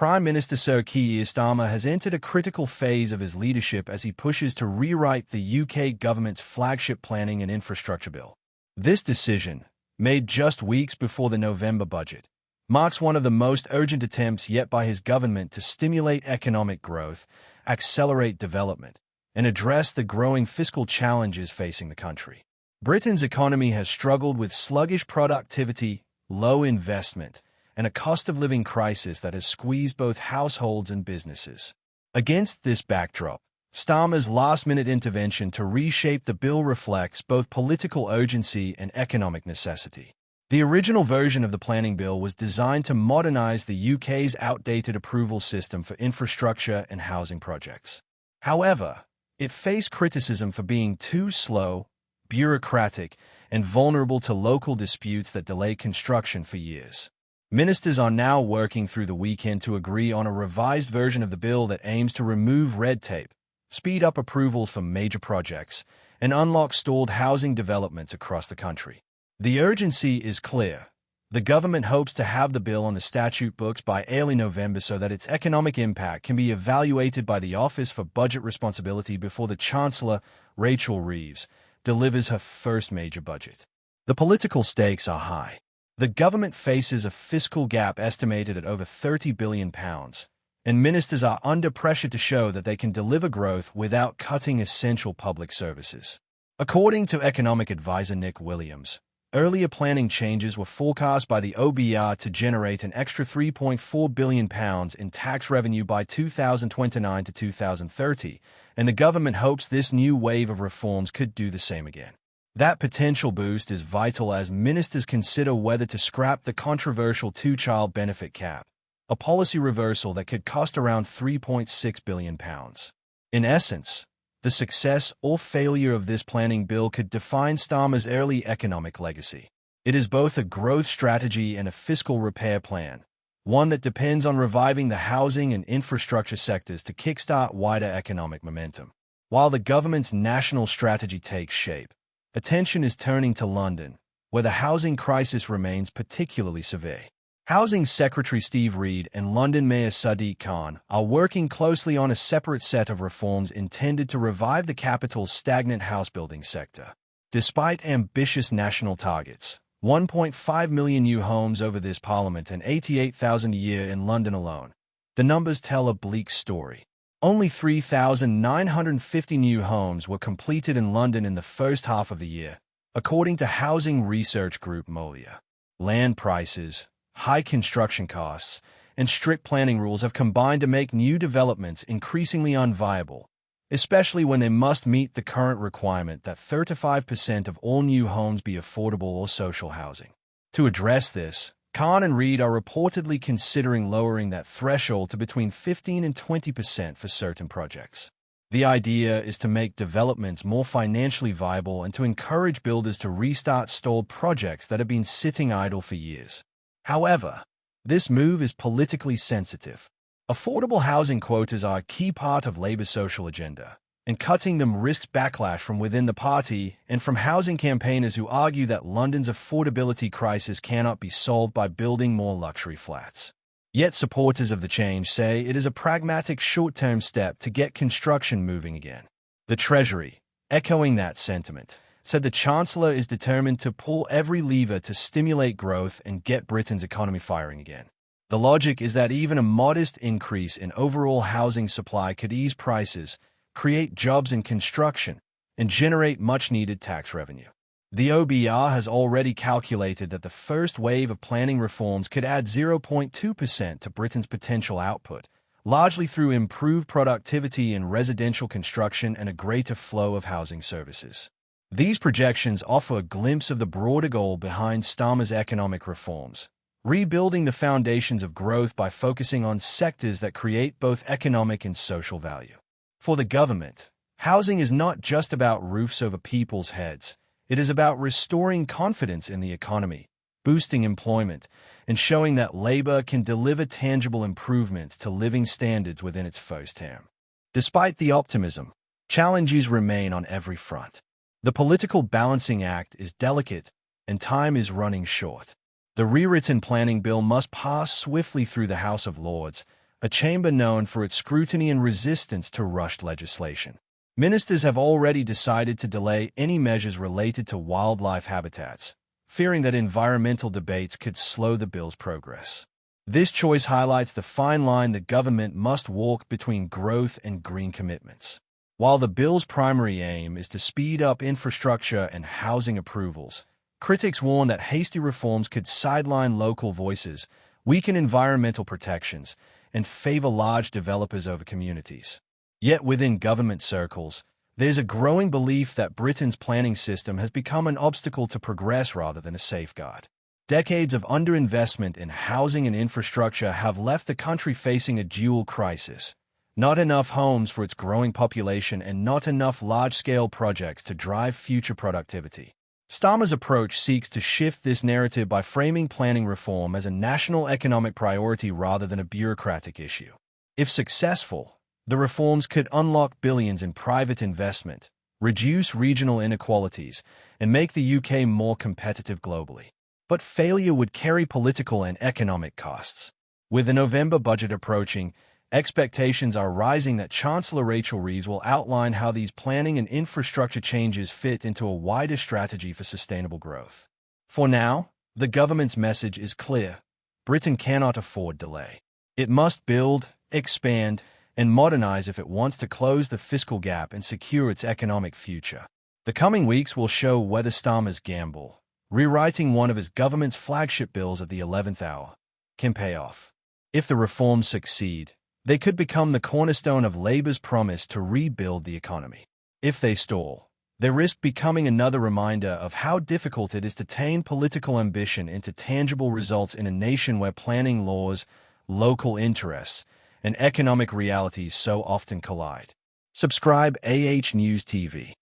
Prime Minister Sir Keir Starmer has entered a critical phase of his leadership as he pushes to rewrite the UK government's flagship planning and infrastructure bill. This decision, made just weeks before the November budget, marks one of the most urgent attempts yet by his government to stimulate economic growth, accelerate development, and address the growing fiscal challenges facing the country. Britain's economy has struggled with sluggish productivity, low investment, and a cost-of-living crisis that has squeezed both households and businesses. Against this backdrop, Starmer's last-minute intervention to reshape the bill reflects both political urgency and economic necessity. The original version of the planning bill was designed to modernize the UK's outdated approval system for infrastructure and housing projects. However, it faced criticism for being too slow, bureaucratic, and vulnerable to local disputes that delay construction for years. Ministers are now working through the weekend to agree on a revised version of the bill that aims to remove red tape, speed up approvals for major projects, and unlock stalled housing developments across the country. The urgency is clear. The government hopes to have the bill on the statute books by early November so that its economic impact can be evaluated by the Office for Budget Responsibility before the Chancellor, Rachel Reeves, delivers her first major budget. The political stakes are high. The government faces a fiscal gap estimated at over £30 billion, and ministers are under pressure to show that they can deliver growth without cutting essential public services. According to economic advisor Nick Williams, earlier planning changes were forecast by the OBR to generate an extra £3.4 billion in tax revenue by 2029 to 2030, and the government hopes this new wave of reforms could do the same again. That potential boost is vital as ministers consider whether to scrap the controversial two-child benefit cap, a policy reversal that could cost around £3.6 billion. In essence, the success or failure of this planning bill could define Starmer's early economic legacy. It is both a growth strategy and a fiscal repair plan, one that depends on reviving the housing and infrastructure sectors to kickstart wider economic momentum. While the government's national strategy takes shape, attention is turning to London, where the housing crisis remains particularly severe. Housing Secretary Steve Reed and London Mayor Sadiq Khan are working closely on a separate set of reforms intended to revive the capital's stagnant house-building sector. Despite ambitious national targets, 1.5 million new homes over this parliament and 88,000 a year in London alone, the numbers tell a bleak story. Only 3,950 new homes were completed in London in the first half of the year, according to housing research group Molia. Land prices, high construction costs, and strict planning rules have combined to make new developments increasingly unviable, especially when they must meet the current requirement that 35% of all new homes be affordable or social housing. To address this, Khan and Reed are reportedly considering lowering that threshold to between 15 and 20% for certain projects. The idea is to make developments more financially viable and to encourage builders to restart stalled projects that have been sitting idle for years. However, this move is politically sensitive. Affordable housing quotas are a key part of Labour's social agenda, and cutting them risks backlash from within the party and from housing campaigners who argue that London's affordability crisis cannot be solved by building more luxury flats. Yet supporters of the change say it is a pragmatic short-term step to get construction moving again. The Treasury, echoing that sentiment, said the Chancellor is determined to pull every lever to stimulate growth and get Britain's economy firing again. The logic is that even a modest increase in overall housing supply could ease prices, create jobs in construction, and generate much-needed tax revenue. The OBR has already calculated that the first wave of planning reforms could add 0.2% to Britain's potential output, largely through improved productivity in residential construction and a greater flow of housing services. These projections offer a glimpse of the broader goal behind Starmer's economic reforms, rebuilding the foundations of growth by focusing on sectors that create both economic and social value. For the government, housing is not just about roofs over people's heads. It is about restoring confidence in the economy, boosting employment, and showing that Labour can deliver tangible improvements to living standards within its first term. Despite the optimism, challenges remain on every front. The political balancing act is delicate, and time is running short. The rewritten planning bill must pass swiftly through the House of Lords, a chamber known for its scrutiny and resistance to rushed legislation. Ministers have already decided to delay any measures related to wildlife habitats, fearing that environmental debates could slow the bill's progress. This choice highlights the fine line the government must walk between growth and green commitments. While the bill's primary aim is to speed up infrastructure and housing approvals, critics warn that hasty reforms could sideline local voices, weaken environmental protections, and favor large developers over communities. Yet within government circles, there's a growing belief that Britain's planning system has become an obstacle to progress rather than a safeguard. Decades of underinvestment in housing and infrastructure have left the country facing a dual crisis: not enough homes for its growing population and not enough large-scale projects to drive future productivity. Starmer's approach seeks to shift this narrative by framing planning reform as a national economic priority rather than a bureaucratic issue. If successful, the reforms could unlock billions in private investment, reduce regional inequalities, and make the UK more competitive globally. But failure would carry political and economic costs. With the November budget approaching, expectations are rising that Chancellor Rachel Reeves will outline how these planning and infrastructure changes fit into a wider strategy for sustainable growth. For now, the government's message is clear: Britain cannot afford delay. It must build, expand, and modernize if it wants to close the fiscal gap and secure its economic future. The coming weeks will show whether Starmer's gamble, rewriting one of his government's flagship bills at the 11th hour, can pay off. If the reforms succeed, they could become the cornerstone of Labour's promise to rebuild the economy. If they stall, they risk becoming another reminder of how difficult it is to turn political ambition into tangible results in a nation where planning laws, local interests, and economic realities so often collide. Subscribe AH News TV.